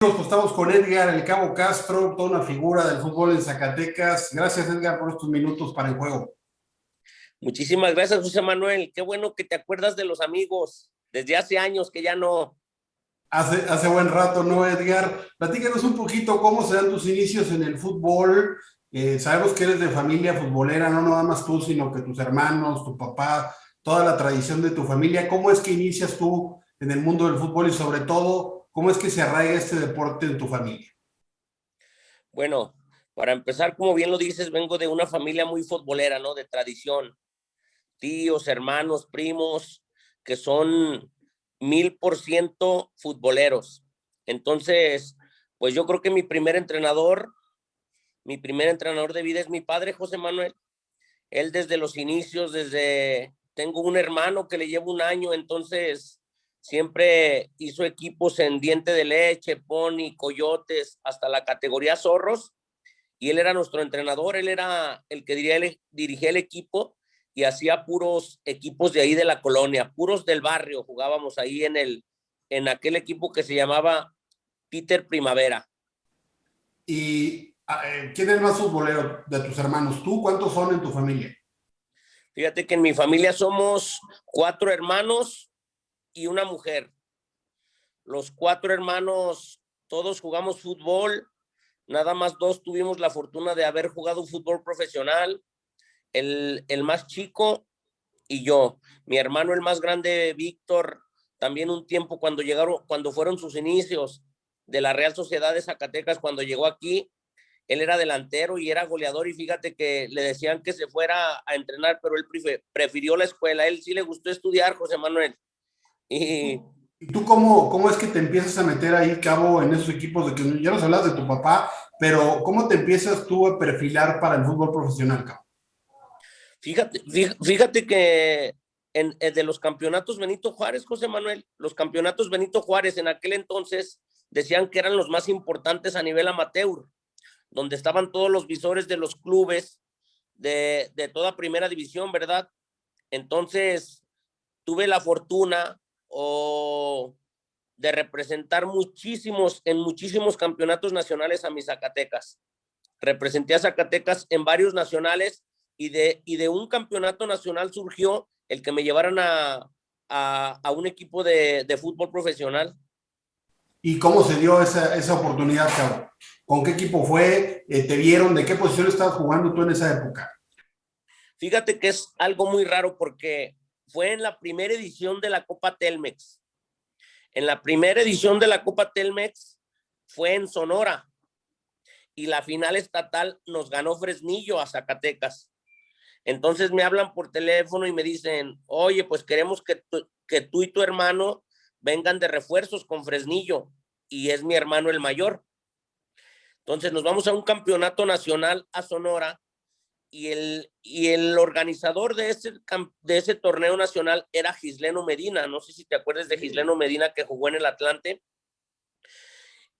Pues estamos con Edgar El Cabo Castro, toda una figura del fútbol en Zacatecas. Gracias, Edgar, por estos minutos para el juego. Muchísimas gracias, José Manuel. Qué bueno que te acuerdas de los amigos. Desde hace años que ya no. Hace buen rato, ¿no, Edgar? Platícanos un poquito cómo se dan tus inicios en el fútbol. Sabemos que eres de familia futbolera, no nada más tú, sino que tus hermanos, tu papá, toda la tradición de tu familia. ¿Cómo es que inicias tú en el mundo del fútbol y sobre todo, cómo es que se arraiga este deporte en tu familia? Bueno, para empezar, como bien lo dices, vengo de una familia muy futbolera, ¿no? De tradición. Tíos, hermanos, primos, que son 1000% futboleros. Entonces, pues yo creo que mi primer entrenador de vida es mi padre, José Manuel. Él desde los inicios, tengo un hermano que le lleva un año, entonces siempre hizo equipos en Diente de Leche, Pony, Coyotes, hasta la categoría Zorros, y él era nuestro entrenador, él era el que dirigía el equipo y hacía puros equipos de ahí de la colonia, puros del barrio, jugábamos ahí en aquel equipo que se llamaba Peter Primavera. ¿Y quién es el más futbolero de tus hermanos? ¿Tú? ¿Cuántos son en tu familia? Fíjate que en mi familia somos 4 hermanos y una mujer. Los 4 hermanos, todos jugamos fútbol, nada más 2 tuvimos la fortuna de haber jugado fútbol profesional, el más chico y yo. Mi hermano, el más grande, Víctor, también un tiempo cuando fueron sus inicios de la Real Sociedad de Zacatecas, cuando llegó aquí, él era delantero y era goleador, y fíjate que le decían que se fuera a entrenar, pero él prefirió la escuela. A él sí le gustó estudiar, José Manuel. Y ¿Y tú cómo es que te empiezas a meter ahí, Cabo, en esos equipos de que ya nos hablas de tu papá, pero cómo te empiezas tú a perfilar para el fútbol profesional, Cabo? fíjate que de los campeonatos Benito Juárez, José Manuel, los campeonatos Benito Juárez en aquel entonces decían que eran los más importantes a nivel amateur, donde estaban todos los visores de los clubes de toda primera división, ¿verdad? Entonces tuve la fortuna de representar en muchísimos campeonatos nacionales a mis Zacatecas. Representé a Zacatecas en varios nacionales, y de un campeonato nacional surgió el que me llevaran a un equipo de fútbol profesional. ¿Y cómo se dio esa oportunidad, Cabo? ¿Con qué equipo fue? ¿Te vieron? ¿De qué posición estabas jugando tú en esa época? Fíjate que es algo muy raro porque fue en la primera edición de la Copa Telmex. En la primera edición de la Copa Telmex fue en Sonora, y la final estatal nos ganó Fresnillo a Zacatecas. Entonces me hablan por teléfono y me dicen: oye, pues queremos que tú y tu hermano vengan de refuerzos con Fresnillo, y es mi hermano el mayor. Entonces nos vamos a un campeonato nacional a Sonora, y el organizador de ese torneo nacional era Gisleno Medina. No sé si te acuerdas de Gisleno Medina, que jugó en el Atlante.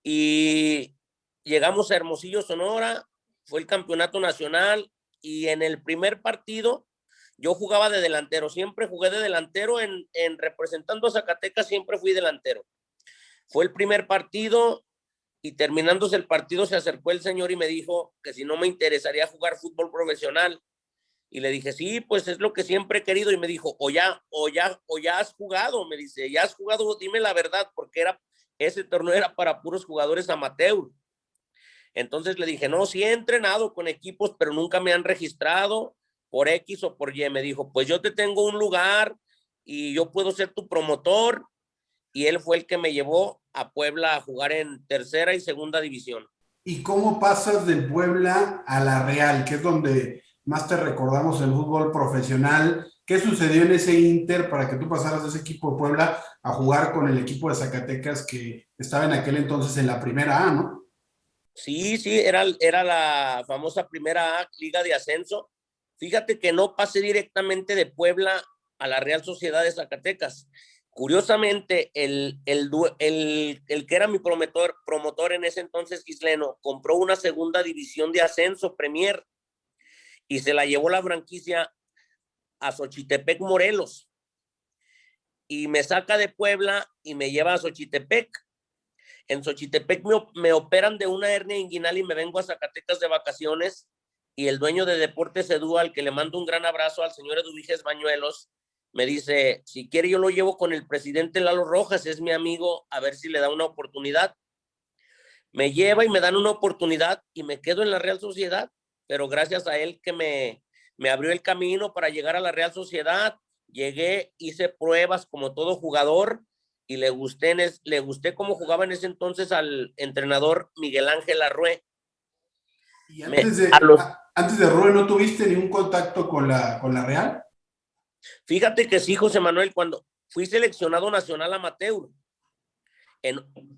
Y llegamos a Hermosillo, Sonora, fue el campeonato nacional, y en el primer partido yo jugaba de delantero, siempre jugué de delantero en representando a Zacatecas, siempre fui delantero. Fue el primer partido, y terminándose el partido se acercó el señor y me dijo que si no me interesaría jugar fútbol profesional. Y le dije: sí, pues es lo que siempre he querido. Y me dijo: o ya has jugado. Me dice: ya has jugado, dime la verdad, porque ese torneo era para puros jugadores amateur. Entonces le dije: no, sí he entrenado con equipos, pero nunca me han registrado por X o por Y. Me dijo: pues yo te tengo un lugar y yo puedo ser tu promotor. Y él fue el que me llevó a Puebla a jugar en tercera y segunda división. ¿Y cómo pasas del Puebla a la Real, que es donde más te recordamos el fútbol profesional? ¿Qué sucedió en ese Inter para que tú pasaras de ese equipo de Puebla a jugar con el equipo de Zacatecas que estaba en aquel entonces en la primera A, ¿no? Sí, sí, era la famosa primera liga de ascenso. Fíjate que no pasé directamente de Puebla a la Real Sociedad de Zacatecas. Curiosamente, el que era mi promotor en ese entonces, Gisleno, compró una segunda división de ascenso, Premier, y se la llevó la franquicia a Xochitepec, Morelos, y me saca de Puebla y me lleva a Xochitepec. En Xochitepec me operan de una hernia inguinal y me vengo a Zacatecas de vacaciones, y el dueño de Deportes Edu, al que le mando un gran abrazo, al señor Eduviges Bañuelos, me dice, si quiere yo lo llevo con el presidente Lalo Rojas, es mi amigo, a ver si le da una oportunidad. Me lleva y me dan una oportunidad y me quedo en la Real Sociedad, pero gracias a él que me abrió el camino para llegar a la Real Sociedad. Llegué, hice pruebas como todo jugador y le gusté cómo jugaba en ese entonces al entrenador Miguel Ángel Arrué. Y antes de Rubén, ¿no tuviste ningún contacto con la Real? Fíjate que sí, José Manuel, cuando fui seleccionado nacional amateur,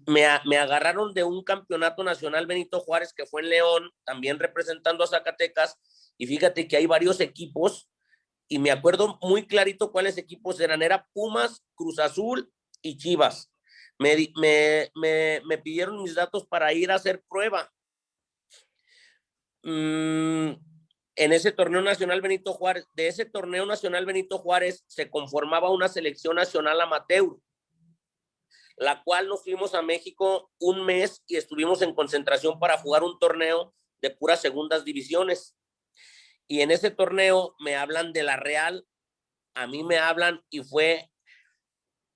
me agarraron de un campeonato nacional Benito Juárez que fue en León, también representando a Zacatecas, y fíjate que hay varios equipos, y me acuerdo muy clarito cuáles equipos eran, era Pumas, Cruz Azul y Chivas. Me pidieron mis datos para ir a hacer prueba. En ese torneo nacional Benito Juárez, de ese torneo nacional Benito Juárez se conformaba una selección nacional amateur, la cual nos fuimos a México un mes y estuvimos en concentración para jugar un torneo de puras segundas divisiones. Y en ese torneo me hablan de la Real, a mí me hablan, y fue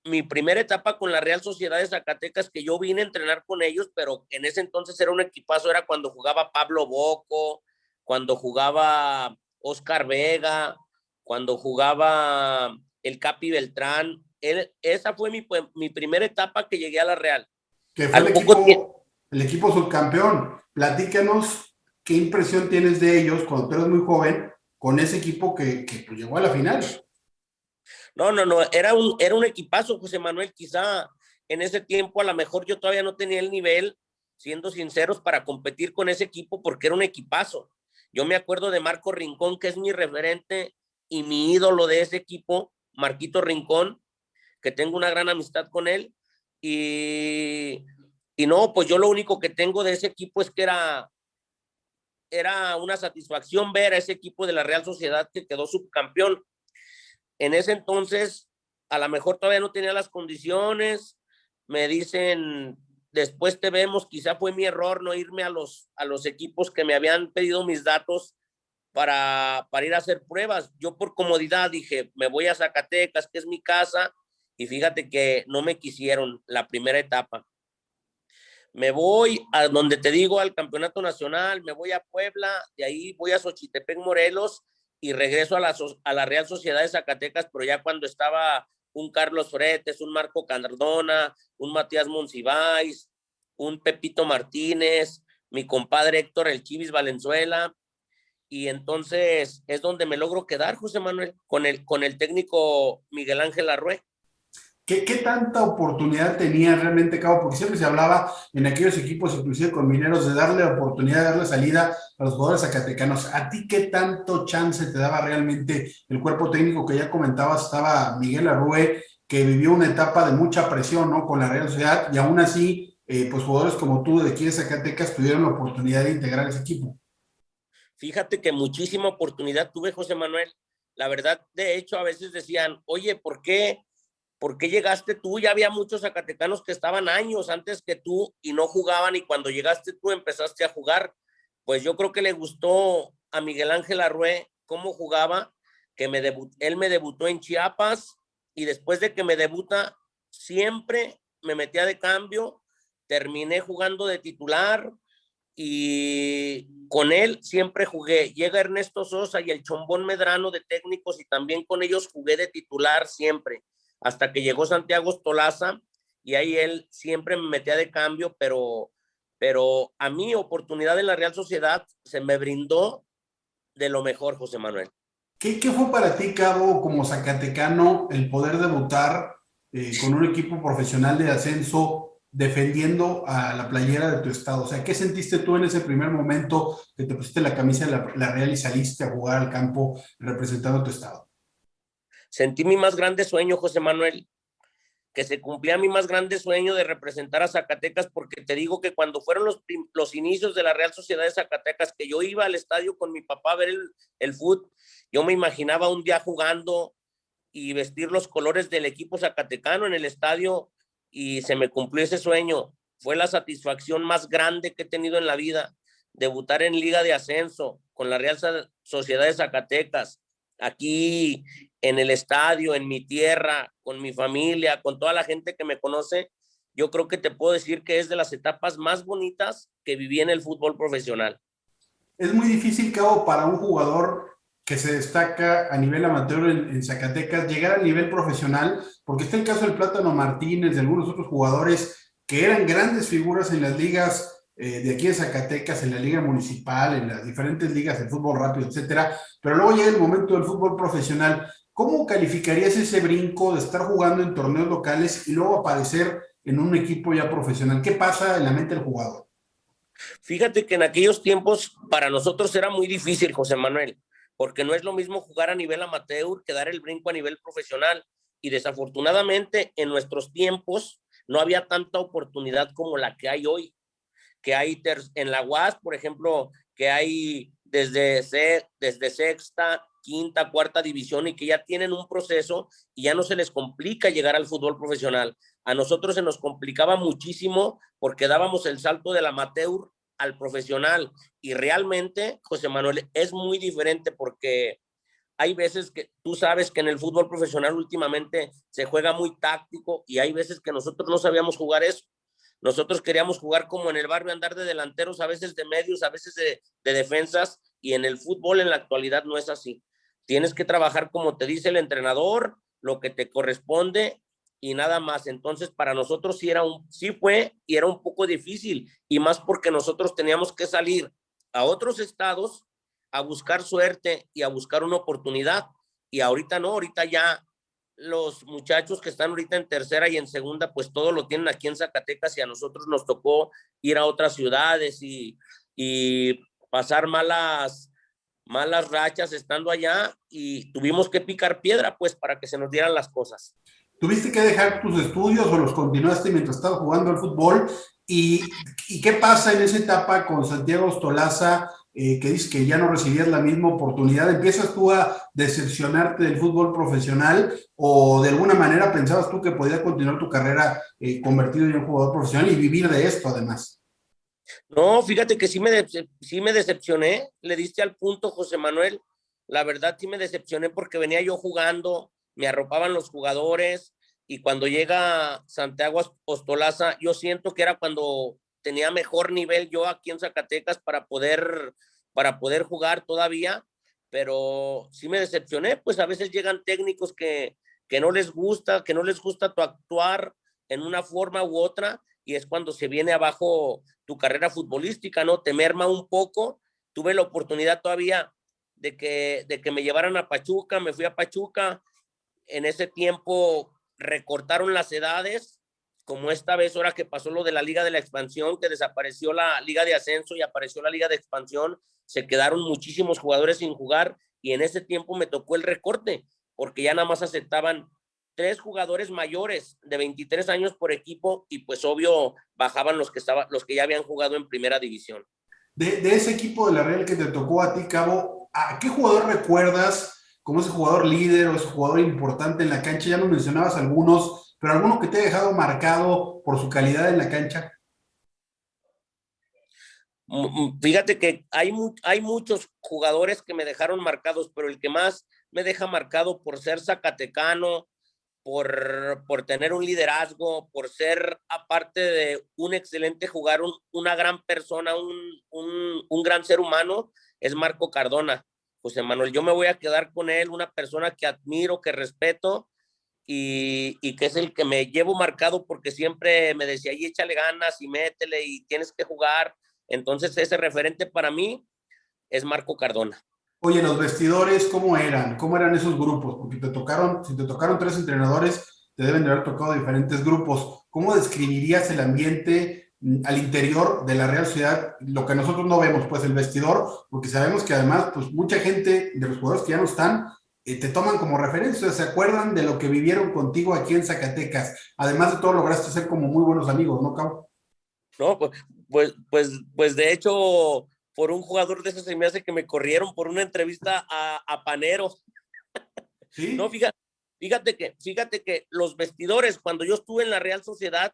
mi primera etapa con la Real Sociedad de Zacatecas, que yo vine a entrenar con ellos, pero en ese entonces era un equipazo, era cuando jugaba Pablo Boco, cuando jugaba Oscar Vega, cuando jugaba el Capi Beltrán. Esa fue mi primera etapa que llegué a la Real. Que fue el equipo subcampeón. Platícanos qué impresión tienes de ellos cuando tú eres muy joven, con ese equipo que pues, llegó a la final. No, era un equipazo, José Manuel. Quizá en ese tiempo a lo mejor yo todavía no tenía el nivel, siendo sinceros, para competir con ese equipo, porque era un equipazo. Yo me acuerdo de Marco Rincón, que es mi referente y mi ídolo de ese equipo, Marquito Rincón, que tengo una gran amistad con él. Y no, pues yo lo único que tengo de ese equipo es que era una satisfacción ver a ese equipo de la Real Sociedad que quedó subcampeón. En ese entonces, a lo mejor todavía no tenía las condiciones, me dicen, después te vemos, quizá fue mi error no irme a los equipos que me habían pedido mis datos para ir a hacer pruebas. Yo por comodidad dije, me voy a Zacatecas, que es mi casa, y fíjate que no me quisieron la primera etapa. Me voy a donde te digo, al campeonato nacional, me voy a Puebla, de ahí voy a Xochitepec, Morelos, y regreso a la Real Sociedad de Zacatecas, pero ya cuando estaba un Carlos Fretes, un Marco Cardona, un Matías Monsiváis, un Pepito Martínez, mi compadre Héctor El Chivis Valenzuela, y entonces es donde me logro quedar, José Manuel, con el técnico Miguel Ángel Arrué. ¿Qué tanta oportunidad tenía realmente Cabo? Porque siempre se hablaba en aquellos equipos, inclusive con Mineros, de darle oportunidad, de darle salida a los jugadores zacatecanos. ¿A ti qué tanto chance te daba realmente el cuerpo técnico que ya comentabas? Estaba Miguel Arrué, que vivió una etapa de mucha presión, ¿no? Con la Real Sociedad, y aún así, pues jugadores como tú de aquí de Zacatecas tuvieron la oportunidad de integrar ese equipo. Fíjate que muchísima oportunidad tuve, José Manuel. La verdad, de hecho, a veces decían, oye, ¿por qué llegaste tú? Ya había muchos zacatecanos que estaban años antes que tú y no jugaban, y cuando llegaste tú empezaste a jugar. Pues yo creo que le gustó a Miguel Ángel Arrué cómo jugaba, que él me debutó en Chiapas, y después de que me debuta siempre me metía de cambio, terminé jugando de titular, y con él siempre jugué. Llega Ernesto Sosa y el Chombón Medrano de técnicos, y también con ellos jugué de titular siempre, hasta que llegó Santiago Tolaza, y ahí él siempre me metía de cambio, pero a mí oportunidad en la Real Sociedad se me brindó de lo mejor, José Manuel. ¿Qué fue para ti, Cabo, como zacatecano, el poder debutar con un equipo profesional de ascenso defendiendo a la playera de tu estado? O sea, ¿qué sentiste tú en ese primer momento que te pusiste la camisa de la Real y saliste a jugar al campo representando a tu estado? Sentí mi más grande sueño, José Manuel, que se cumplía mi más grande sueño de representar a Zacatecas, porque te digo que cuando fueron los inicios de la Real Sociedad de Zacatecas, que yo iba al estadio con mi papá a ver el fútbol, yo me imaginaba un día jugando y vestir los colores del equipo zacatecano en el estadio, y se me cumplió ese sueño. fue la satisfacción más grande que he tenido en la vida, debutar en Liga de Ascenso con la Real Sociedad de Zacatecas, aquí en el estadio, en mi tierra, con mi familia, con toda la gente que me conoce. Yo creo que te puedo decir que es de las etapas más bonitas que viví en el fútbol profesional. Es muy difícil, Cabo, para un jugador que se destaca a nivel amateur en Zacatecas llegar al nivel profesional, porque está el caso del Plátano Martínez, de algunos otros jugadores que eran grandes figuras en las ligas de aquí de Zacatecas, en la liga municipal, en las diferentes ligas de fútbol rápido, etcétera, pero luego llega el momento del fútbol profesional. ¿Cómo calificarías ese brinco de estar jugando en torneos locales y luego aparecer en un equipo ya profesional? ¿Qué pasa en la mente del jugador? Fíjate que en aquellos tiempos para nosotros era muy difícil, José Manuel, porque no es lo mismo jugar a nivel amateur que dar el brinco a nivel profesional. Y desafortunadamente en nuestros tiempos no había tanta oportunidad como la que hay hoy, que hay en la UAS, por ejemplo, que hay desde sexta, quinta, cuarta división y que ya tienen un proceso y ya no se les complica llegar al fútbol profesional. A nosotros se nos complicaba muchísimo porque dábamos el salto del amateur al profesional y realmente, José Manuel, es muy diferente porque hay veces que tú sabes que en el fútbol profesional últimamente se juega muy táctico y hay veces que nosotros no sabíamos jugar eso. Nosotros queríamos jugar como en el barrio, andar de delanteros, a veces de medios, a veces de defensas, y en el fútbol en la actualidad no es así. Tienes que trabajar como te dice el entrenador, lo que te corresponde y nada más. Entonces, para nosotros sí fue y era un poco difícil, y más porque nosotros teníamos que salir a otros estados a buscar suerte y a buscar una oportunidad. Y ahorita no, ahorita ya los muchachos que están ahorita en tercera y en segunda, pues todo lo tienen aquí en Zacatecas y a nosotros nos tocó ir a otras ciudades y pasar malas rachas estando allá y tuvimos que picar piedra pues para que se nos dieran las cosas. ¿Tuviste que dejar tus estudios o los continuaste mientras estabas jugando al fútbol? ¿Y, y qué pasa en esa etapa con Santiago Ostolaza, que dices que ya no recibías la misma oportunidad? ¿Empiezas tú a decepcionarte del fútbol profesional o de alguna manera pensabas tú que podías continuar tu carrera convertido en un jugador profesional y vivir de esto además? No, fíjate que sí me decepcioné, le diste al punto, José Manuel. La verdad sí me decepcioné porque venía yo jugando, me arropaban los jugadores y cuando llega Santiago Ostolaza, yo siento que era cuando tenía mejor nivel yo aquí en Zacatecas para poder jugar todavía, pero sí me decepcioné, pues a veces llegan técnicos que que no les gusta tu actuar en una forma u otra y es cuando se viene abajo tu carrera futbolística, ¿no? Te merma un poco. Tuve la oportunidad todavía de que me llevaran a Pachuca, me fui a Pachuca. En ese tiempo recortaron las edades, como esta vez ahora que pasó lo de la Liga de la Expansión, que desapareció la Liga de Ascenso y apareció la Liga de Expansión, se quedaron muchísimos jugadores sin jugar y en ese tiempo me tocó el recorte, porque ya nada más aceptaban 3 jugadores mayores de 23 años por equipo y pues obvio bajaban los que ya habían jugado en primera división. De ese equipo de la Real que te tocó a ti, Cabo, ¿a qué jugador recuerdas como ese jugador líder o ese jugador importante en la cancha? Ya nos mencionabas algunos, pero alguno que te ha dejado marcado por su calidad en la cancha. Fíjate que hay muchos jugadores que me dejaron marcados, pero el que más me deja marcado por ser zacatecano, por tener un liderazgo, por ser, aparte de un excelente jugador, una gran persona, un gran ser humano, es Marco Cardona. José Manuel, yo me voy a quedar con él, una persona que admiro, que respeto y que es el que me llevo marcado porque siempre me decía, y échale ganas y métele y tienes que jugar. Entonces ese referente para mí es Marco Cardona. Oye, los vestidores, ¿cómo eran? ¿Cómo eran esos grupos? Porque si te tocaron tres entrenadores, te deben de haber tocado diferentes grupos. ¿Cómo describirías el ambiente al interior de la Real Sociedad? Lo que nosotros no vemos, pues el vestidor, porque sabemos que además, pues mucha gente de los jugadores que ya no están, te toman como referencia, se acuerdan de lo que vivieron contigo aquí en Zacatecas. Además de todo, lograste ser como muy buenos amigos, ¿no, Cabo? No, pues de hecho, por un jugador de esos se me hace que me corrieron por una entrevista a Panero. No, Sí. fíjate que los vestidores, cuando yo estuve en la Real Sociedad,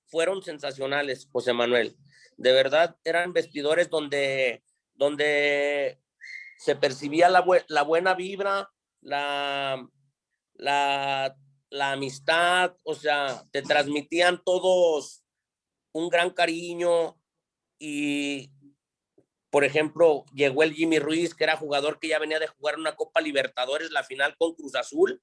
fueron sensacionales, José Manuel. De verdad, eran vestidores donde se percibía la buena vibra, la, la, la amistad, o sea, te transmitían todos un gran cariño y, por ejemplo, llegó el Jimmy Ruiz, que era jugador que ya venía de jugar una Copa Libertadores, la final con Cruz Azul.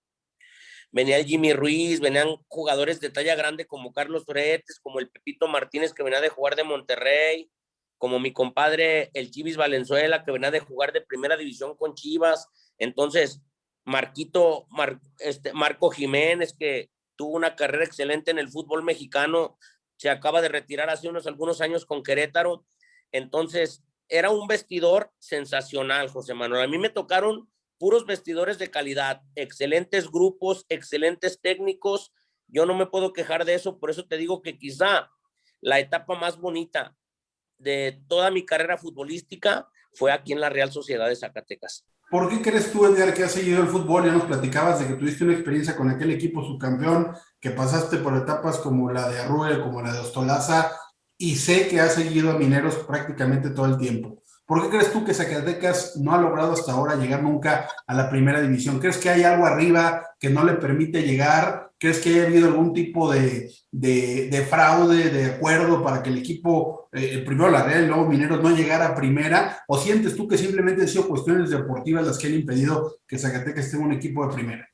Venía el Jimmy Ruiz, venían jugadores de talla grande como Carlos Fretes, como el Pepito Martínez, que venía de jugar de Monterrey, como mi compadre el Chivis Valenzuela, que venía de jugar de primera división con Chivas. Entonces, Marco Jiménez, que tuvo una carrera excelente en el fútbol mexicano, se acaba de retirar hace algunos años con Querétaro. Entonces, era un vestidor sensacional, José Manuel. A mí me tocaron puros vestidores de calidad, excelentes grupos, excelentes técnicos. Yo no me puedo quejar de eso, por eso te digo que quizá la etapa más bonita de toda mi carrera futbolística fue aquí en la Real Sociedad de Zacatecas. ¿Por qué crees tú, Edgar, que has seguido el fútbol? Ya nos platicabas de que tuviste una experiencia con aquel equipo subcampeón, que pasaste por etapas como la de Arruel, como la de Ostolaza, y sé que has seguido a Mineros prácticamente todo el tiempo. ¿Por qué crees tú que Zacatecas no ha logrado hasta ahora llegar nunca a la primera división? ¿Crees que hay algo arriba que no le permite llegar? ¿Crees que haya habido algún tipo de fraude, de acuerdo para que el equipo, primero la Real y luego Mineros, no llegara a primera? ¿O sientes tú que simplemente han sido cuestiones deportivas las que han impedido que Zacatecas tenga un equipo de primera?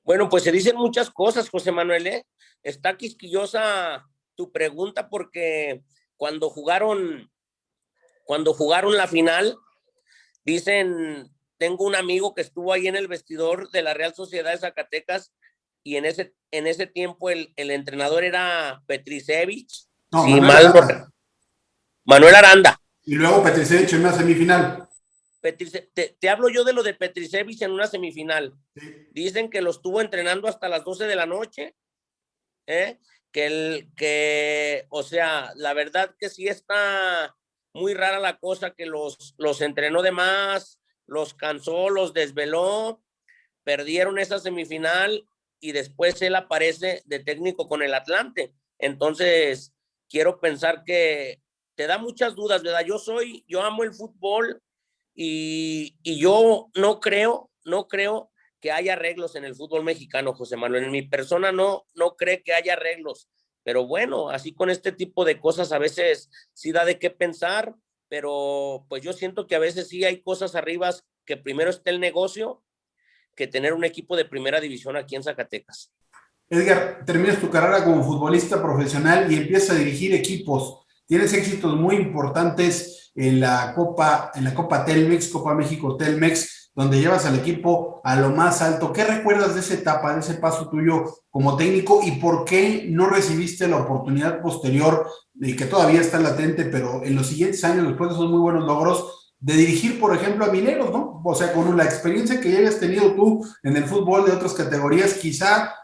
Bueno, pues se dicen muchas cosas, José Manuel, ¿eh? Está quisquillosa tu pregunta porque cuando jugaron la final, dicen, tengo un amigo que estuvo ahí en el vestidor de la Real Sociedad de Zacatecas y en ese tiempo el entrenador era Petricevich, No, si Manuel mal no, Aranda. Manuel Aranda. Y luego Petricevich en una semifinal. Te hablo yo de lo de Petricevich en una semifinal. Sí. Dicen que lo estuvo entrenando hasta las 12 de la noche, ¿eh? O sea, la verdad que sí está muy rara la cosa, que los entrenó de más, los cansó, los desveló, perdieron esa semifinal y después él aparece de técnico con el Atlante. Entonces, quiero pensar que te da muchas dudas, ¿verdad? Yo amo el fútbol y yo no creo que haya arreglos en el fútbol mexicano, José Manuel. En mi persona no cree que haya arreglos. Pero bueno, así con este tipo de cosas a veces sí da de qué pensar, pero pues yo siento que a veces sí hay cosas arriba que primero está el negocio que tener un equipo de primera división aquí en Zacatecas. Edgar, terminas tu carrera como futbolista profesional y empiezas a dirigir equipos. Tienes éxitos muy importantes en la Copa Telmex, Copa México Telmex, donde llevas al equipo a lo más alto. ¿Qué recuerdas de esa etapa, de ese paso tuyo como técnico y por qué no recibiste la oportunidad posterior, que todavía está latente, pero en los siguientes años, después de esos muy buenos logros, de dirigir, por ejemplo, a Mineros, ¿no? O sea, con la experiencia que ya hayas tenido tú en el fútbol de otras categorías, quizá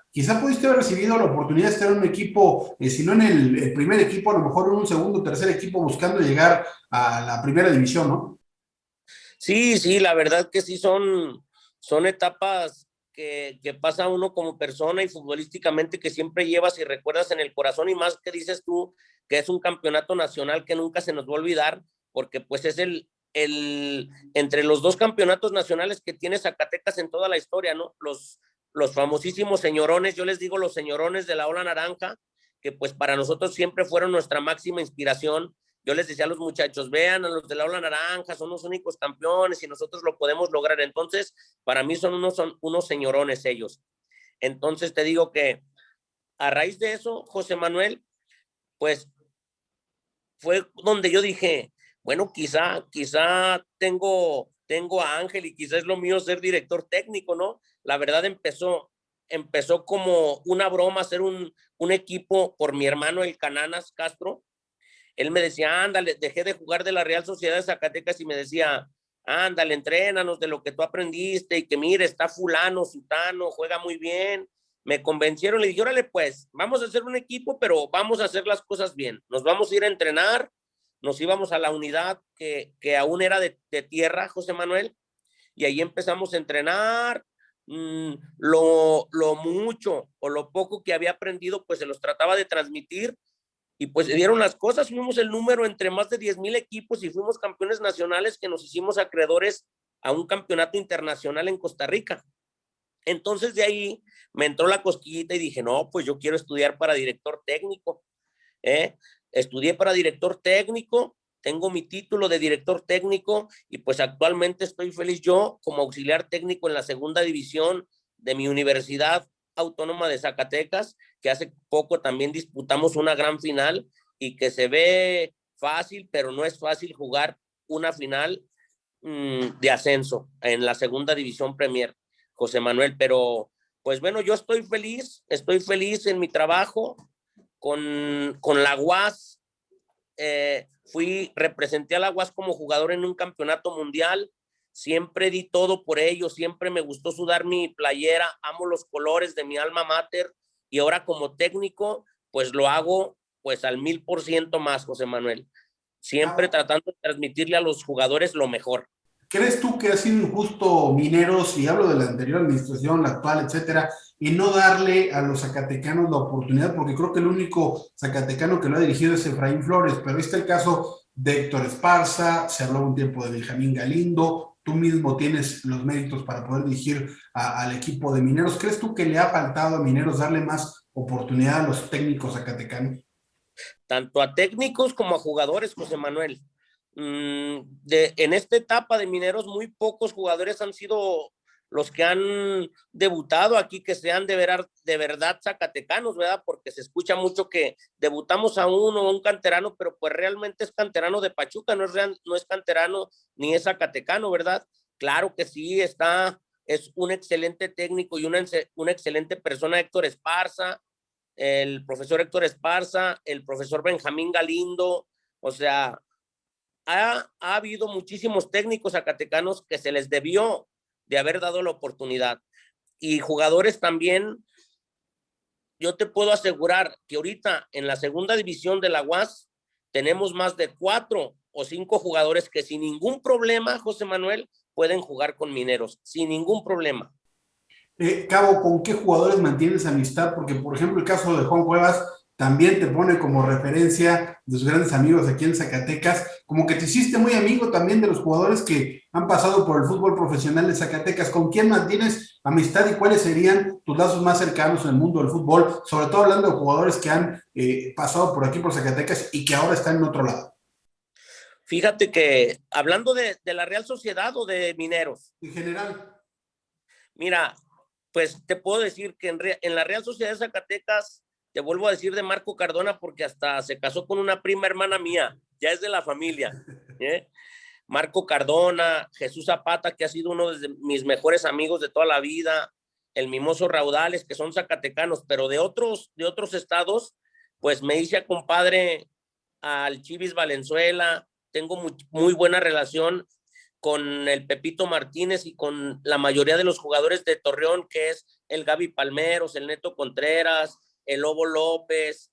pudiste haber recibido la oportunidad de estar en un equipo, si no en el primer equipo, a lo mejor en un segundo o tercer equipo buscando llegar a la primera división, ¿no? Sí, la verdad que sí son etapas que pasa uno como persona y futbolísticamente que siempre llevas y recuerdas en el corazón, y más que dices tú que es un campeonato nacional que nunca se nos va a olvidar, porque pues es entre los dos campeonatos nacionales que tiene Zacatecas en toda la historia, ¿no? Los famosísimos señorones, yo les digo los señorones de la ola naranja, que pues para nosotros siempre fueron nuestra máxima inspiración. Yo les decía a los muchachos, vean a los de la ola naranja, son los únicos campeones y nosotros lo podemos lograr. Entonces, para mí son unos señorones ellos. Entonces te digo que a raíz de eso, José Manuel, pues fue donde yo dije, bueno, quizá tengo a Ángel y quizá es lo mío ser director técnico, ¿no? La verdad empezó como una broma hacer un equipo por mi hermano el Cananas Castro. Él me decía, ándale, dejé de jugar de la Real Sociedad de Zacatecas y me decía, ándale, entrénanos de lo que tú aprendiste y que mire, está fulano, sutano, juega muy bien. Me convencieron, le dije, órale, pues, vamos a hacer un equipo, pero vamos a hacer las cosas bien. Nos vamos a ir a entrenar, nos íbamos a la unidad que aún era de tierra, José Manuel, y ahí empezamos a entrenar, lo mucho o lo poco que había aprendido, pues se los trataba de transmitir y pues se dieron las cosas. Fuimos el número entre más de 10,000 equipos y fuimos campeones nacionales que nos hicimos acreedores a un campeonato internacional en Costa Rica. Entonces de ahí me entró la cosquillita y dije, no, pues yo quiero estudiar para director técnico. Estudié para director técnico, tengo mi título de director técnico y pues actualmente estoy feliz yo como auxiliar técnico en la segunda división de mi Universidad Autónoma de Zacatecas, que hace poco también disputamos una gran final y que se ve fácil, pero no es fácil jugar una final de ascenso en la segunda división Premier, José Manuel, pero pues bueno, yo estoy feliz en mi trabajo con la UAS. Representé a la UAS como jugador en un campeonato mundial, siempre di todo por ello, siempre me gustó sudar mi playera, amo los colores de mi alma mater y ahora como técnico, pues lo hago pues al 1000% más, José Manuel, siempre tratando de transmitirle a los jugadores lo mejor. ¿Crees tú que ha sido injusto Mineros, y hablo de la anterior administración, la actual, etcétera, y no darle a los zacatecanos la oportunidad? Porque creo que el único zacatecano que lo ha dirigido es Efraín Flores, pero ahí está el caso de Héctor Esparza, se habló un tiempo de Benjamín Galindo, tú mismo tienes los méritos para poder dirigir al equipo de Mineros. ¿Crees tú que le ha faltado a Mineros darle más oportunidad a los técnicos zacatecanos? Tanto a técnicos como a jugadores, José Manuel. En esta etapa de Mineros, muy pocos jugadores han sido los que han debutado aquí, que sean de verdad zacatecanos, ¿verdad? Porque se escucha mucho que debutamos a uno o un canterano, pero pues realmente es canterano de Pachuca, no es canterano ni es zacatecano, ¿verdad? Claro que sí, es un excelente técnico y una excelente persona, Héctor Esparza, el profesor Héctor Esparza, el profesor Benjamín Galindo, o sea, ha habido muchísimos técnicos zacatecanos que se les debió de haber dado la oportunidad. Y jugadores también, yo te puedo asegurar que ahorita en la segunda división de la UAS tenemos más de 4 o 5 jugadores que sin ningún problema, José Manuel, pueden jugar con Mineros, sin ningún problema. Cabo, ¿con qué jugadores mantienes amistad? Porque, por ejemplo, el caso de Juan Cuevas también te pone como referencia de sus grandes amigos aquí en Zacatecas, como que te hiciste muy amigo también de los jugadores que han pasado por el fútbol profesional de Zacatecas. ¿Con quién mantienes amistad y cuáles serían tus lazos más cercanos en el mundo del fútbol? Sobre todo hablando de jugadores que han pasado por aquí, por Zacatecas, y que ahora están en otro lado. Fíjate que hablando de la Real Sociedad o de Mineros. En general. Mira, pues te puedo decir que en la Real Sociedad de Zacatecas, te vuelvo a decir de Marco Cardona porque hasta se casó con una prima hermana mía, ya es de la familia. Marco Cardona, Jesús Zapata, que ha sido uno de mis mejores amigos de toda la vida, el Mimoso Raudales, que son zacatecanos, pero de otros estados, pues me hice compadre al Chivis Valenzuela, tengo muy buena relación con el Pepito Martínez y con la mayoría de los jugadores de Torreón, que es el Gaby Palmeros, el Neto Contreras, el Lobo López,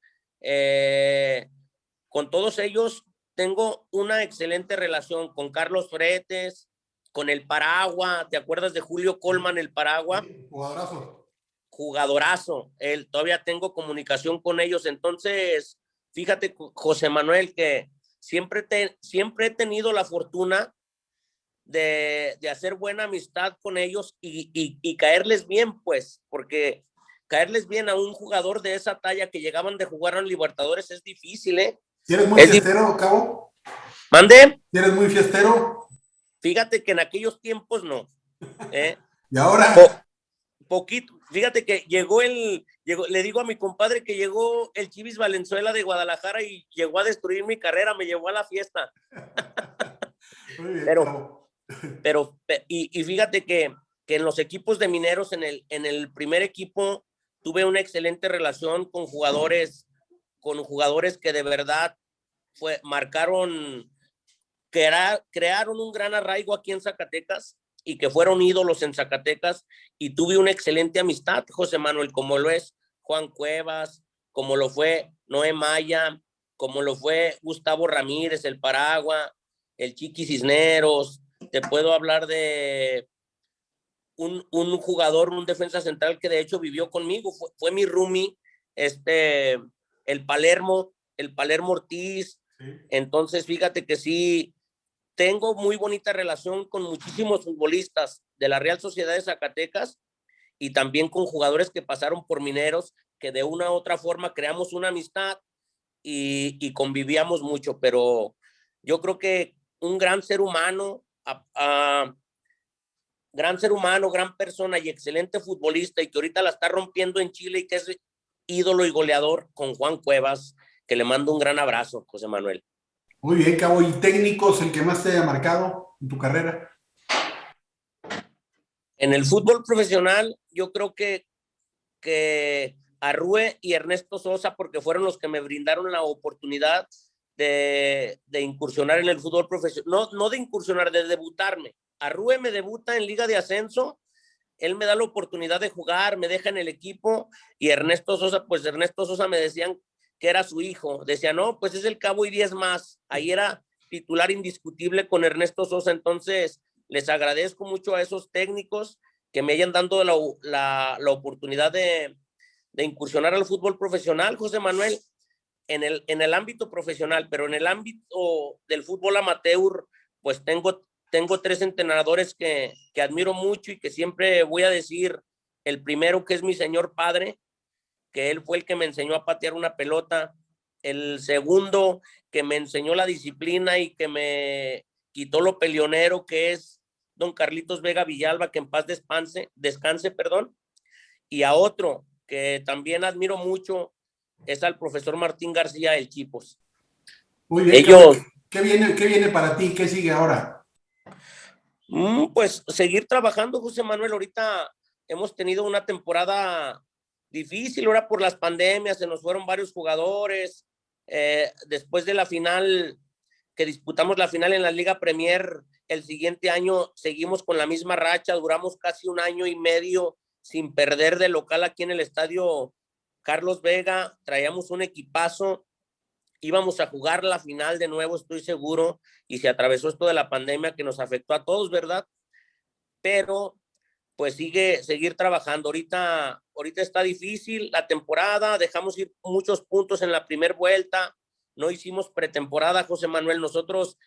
con todos ellos tengo una excelente relación, con Carlos Fretes, con el Paragua, ¿te acuerdas de Julio Colman, el Paragua? Sí, jugadorazo. Jugadorazo, todavía tengo comunicación con ellos, entonces, fíjate, José Manuel, que siempre he tenido la fortuna de hacer buena amistad con ellos y caerles bien, pues, porque caerles bien a un jugador de esa talla que llegaban de jugar a Libertadores es difícil, ¿eh? ¿Si eres muy fiestero, Cabo? ¿Mande? ¿Si eres muy fiestero? Fíjate que en aquellos tiempos no. ¿Y ahora? Poquito. Fíjate que le digo a mi compadre que llegó el Chivis Valenzuela de Guadalajara y llegó a destruir mi carrera, me llevó a la fiesta. Muy bien, y fíjate que en los equipos de Mineros, en el primer equipo, tuve una excelente relación con jugadores que de verdad crearon un gran arraigo aquí en Zacatecas y que fueron ídolos en Zacatecas, y tuve una excelente amistad, José Manuel, como lo es Juan Cuevas, como lo fue Noé Maya, como lo fue Gustavo Ramírez, el Paragua, el Chiqui Cisneros. Te puedo hablar de un jugador, un defensa central que de hecho vivió conmigo, fue mi roomie, el Palermo Ortiz. Entonces, fíjate que sí, tengo muy bonita relación con muchísimos futbolistas de la Real Sociedad de Zacatecas y también con jugadores que pasaron por Mineros, que de una u otra forma creamos una amistad y convivíamos mucho, pero yo creo que un gran ser humano, gran persona y excelente futbolista, y que ahorita la está rompiendo en Chile y que es ídolo y goleador, con Juan Cuevas, que le mando un gran abrazo, José Manuel. Muy bien, Cabo. ¿Y técnicos el que más te haya marcado en tu carrera? En el fútbol profesional, yo creo que Arrue y Ernesto Sosa, porque fueron los que me brindaron la oportunidad de incursionar en el fútbol profesional, no de incursionar, de debutarme. Arrue me debuta en Liga de Ascenso, él me da la oportunidad de jugar, me deja en el equipo, y Ernesto Sosa me decían que era su hijo, decía, no, pues es el Cabo y 10 más, ahí era titular indiscutible con Ernesto Sosa. Entonces les agradezco mucho a esos técnicos que me hayan dado la oportunidad de incursionar al fútbol profesional, José Manuel, en el ámbito profesional, pero en el ámbito del fútbol amateur, pues tengo 3 entrenadores que admiro mucho y que siempre voy a decir. El primero, que es mi señor padre, que él fue el que me enseñó a patear una pelota. El segundo, que me enseñó la disciplina y que me quitó lo peleonero, que es don Carlitos Vega Villalba, que en paz descanse, perdón. Y a otro que también admiro mucho es al profesor Martín García, el Chipos. Muy bien, Cabo. Ellos, Qué viene para ti? ¿Qué sigue ahora? pues seguir trabajando, José Manuel. Ahorita hemos tenido una temporada difícil, ahora por las pandemias, se nos fueron varios jugadores. Después de la final, que disputamos la final en la Liga Premier, el siguiente año seguimos con la misma racha, duramos casi 1 año y medio sin perder de local aquí en el estadio Carlos Vega, traíamos un equipazo, íbamos a jugar la final de nuevo, estoy seguro, y se atravesó esto de la pandemia que nos afectó a todos, ¿verdad? Pero pues seguir trabajando. Ahorita está difícil la temporada, dejamos ir muchos puntos en la primera vuelta, no hicimos pretemporada, José Manuel. Nosotros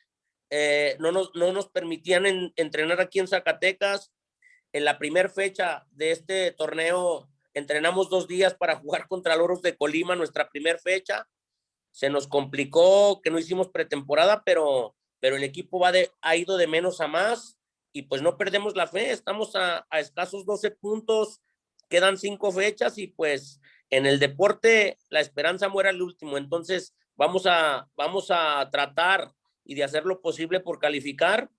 no nos permitían entrenar aquí en Zacatecas. En la primera fecha de este torneo entrenamos 2 días para jugar contra Loros de Colima, nuestra primera fecha. Se nos complicó que no hicimos pretemporada, pero el equipo ha ido de menos a más y pues no perdemos la fe. Estamos a escasos 12 puntos, quedan 5 fechas y pues en el deporte la esperanza muere al último. Entonces vamos a tratar y de hacer lo posible por calificar,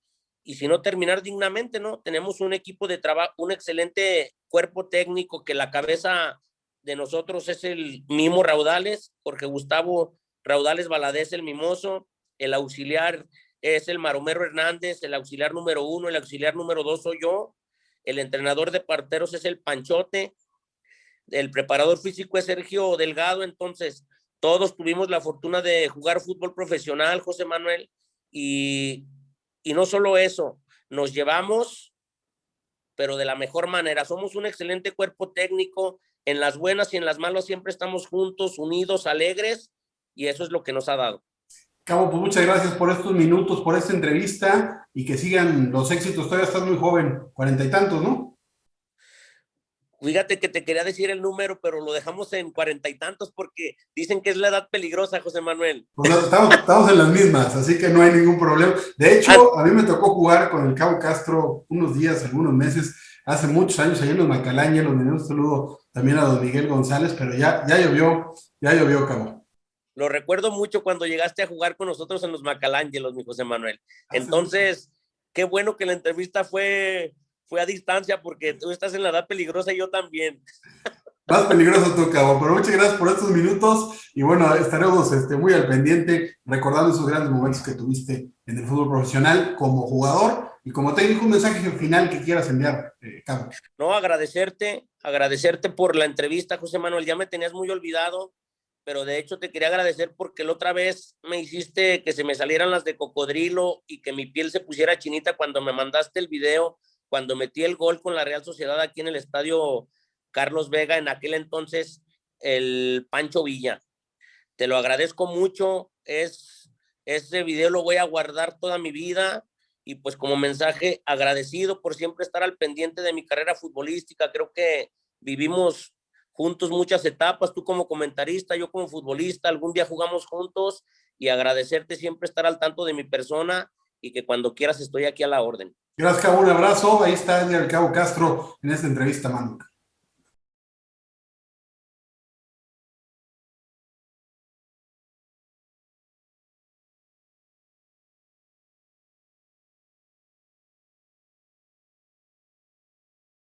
y si no, terminar dignamente, ¿no? Tenemos un equipo de trabajo, un excelente cuerpo técnico, que la cabeza de nosotros es el Mimo Raudales, Jorge Gustavo Raudales Valadez, el Mimoso. El auxiliar es el Maromero Hernández, el auxiliar número 1, el auxiliar número 2 soy yo, el entrenador de parteros es el Panchote, el preparador físico es Sergio Delgado. Entonces todos tuvimos la fortuna de jugar fútbol profesional, José Manuel, y, y no solo eso, nos llevamos, pero de la mejor manera. Somos un excelente cuerpo técnico, en las buenas y en las malas siempre estamos juntos, unidos, alegres, y eso es lo que nos ha dado. Cabo, pues muchas gracias por estos minutos, por esta entrevista y que sigan los éxitos. Todavía estás muy joven, 40 y tantos, ¿no? Fíjate que te quería decir el número, pero lo dejamos en 40 y tantos porque dicen que es la edad peligrosa, José Manuel. Pues estamos en las mismas, así que no hay ningún problema. De hecho, a mí me tocó jugar con el Cabo Castro unos días, algunos meses, hace muchos años, allá en los Macalaña. Los un saludo también a don Miguel González, pero ya llovió, Cabo. Lo recuerdo mucho cuando llegaste a jugar con nosotros en los Macalángelos, mi José Manuel. Hace Entonces, mucho. qué bueno que la entrevista fue a distancia, porque tú estás en la edad peligrosa y yo también. Más peligroso tú, Cabo, pero muchas gracias por estos minutos y bueno, estaremos muy al pendiente recordando esos grandes momentos que tuviste en el fútbol profesional como jugador y como técnico. Un mensaje final que quieras enviar, Cabo. No, agradecerte por la entrevista, José Manuel. Ya me tenías muy olvidado, pero de hecho te quería agradecer porque la otra vez me hiciste que se me salieran las de cocodrilo y que mi piel se pusiera chinita cuando me mandaste el video cuando metí el gol con la Real Sociedad aquí en el estadio Carlos Vega, en aquel entonces el Pancho Villa. Te lo agradezco mucho, ese video lo voy a guardar toda mi vida y pues como mensaje agradecido por siempre estar al pendiente de mi carrera futbolística. Creo que vivimos juntos muchas etapas, tú como comentarista, yo como futbolista, algún día jugamos juntos, y agradecerte siempre estar al tanto de mi persona y que cuando quieras estoy aquí a la orden. Gracias, Cabo, un abrazo. Ahí está el Cabo Castro en esta entrevista, Manu.